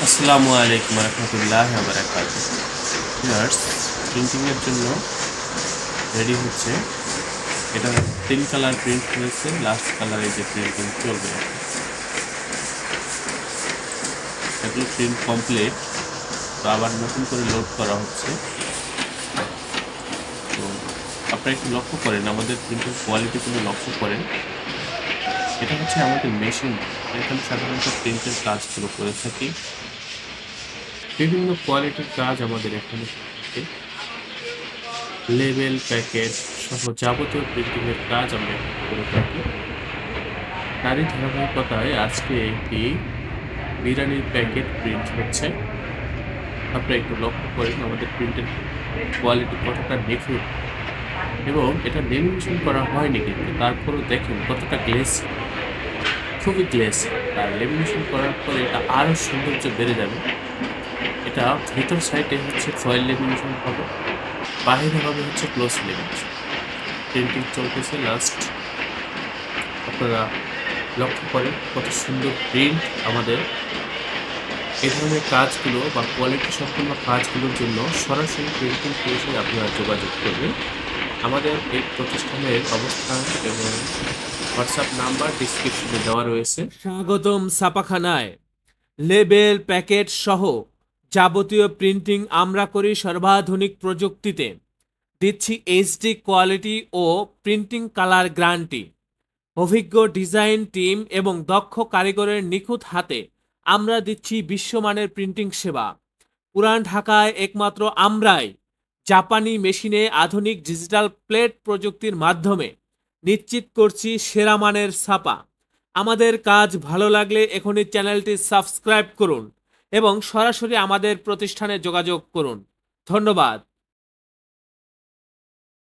আসসালামু আলাইকুম রহমতুল্লাহ বারাকাতু। ভিউয়ার্স, প্রিন্টিং এর জন্য রেডি হচ্ছে। এটা 3 কালার প্রিন্ট হয়েছে, লাস্ট কালারে যে প্রিন্টিং চলবে। এগুলো প্রিন্ট কমপ্লিট, তো আবার নতুন করে লোড করা হচ্ছে। তো আপনারা একটু লক্ষ্য করেন, আমাদের প্রিন্টের কোয়ালিটিগুলো লক্ষ্য করেন। এটা হচ্ছে আমাদের মেশিন, এখানে সাধারণত প্রিন্টের কাজগুলো করে থাকি। বিভিন্ন কোয়ালিটির কাজ আমাদের এখানে থাকে। লেবেল, প্যাকেট সহ যাবতীয় প্রিন্টিং এর কাজ আমরা করে থাকি। তারই ধারাবাহিকতায় আজকে একটি বিরিয়ানির প্যাকেট প্রিন্ট হচ্ছে। আপনারা একটু লক্ষ্য করেন আমাদের প্রিন্টের কোয়ালিটি কতটা নিখুঁত, এবং এটা লেমিনেশন করা হয়নি, কিন্তু তারপরেও দেখেন কতটা গ্লেস, খুবই গ্লেস। আর লেমিনেশন করার পরে এটা আরো সৌন্দর্য বেড়ে যাবে। এটা ভিতর সাইডে হচ্ছে ফয়েল লেমিনেশন হবে, বাহিরে হবে হচ্ছে ক্লোজ লেমিনেশন। প্রিন্টিং চলতেছে লাস্ট। আপনারা লক্ষ্য করেন কত সুন্দর প্রিন্ট আমাদের। এই ধরনের কাজগুলো বা কোয়ালিটি সম্পন্ন কাজগুলোর জন্য সরাসরি প্রিন্টিং প্রেসে আপনারা যোগাযোগ করবেন। আমাদের এই প্রতিষ্ঠানের অবস্থান এবং হোয়াটসঅ্যাপ নাম্বার ডিসক্রিপশনে দেওয়া রয়েছে। স্বাগতম ছাপাখানায়। লেবেল, প্যাকেট সহ যাবতীয় প্রিন্টিং আমরা করি সর্বাধুনিক প্রযুক্তিতে। দিচ্ছি এইচডি কোয়ালিটি ও প্রিন্টিং কালার গ্যারান্টি। অভিজ্ঞ ডিজাইন টিম এবং দক্ষ কারিগরের নিখুঁত হাতে আমরা দিচ্ছি বিশ্বমানের প্রিন্টিং সেবা। পুরান ঢাকায় একমাত্র আমরাই জাপানি মেশিনে আধুনিক ডিজিটাল প্লেট প্রযুক্তির মাধ্যমে নিশ্চিত করছি সেরা মানের ছাপা। আমাদের কাজ ভালো লাগলে এখনই চ্যানেলটি সাবস্ক্রাইব করুন এবং সরাসরি আমাদের প্রতিষ্ঠানে যোগাযোগ করুন। ধন্যবাদ।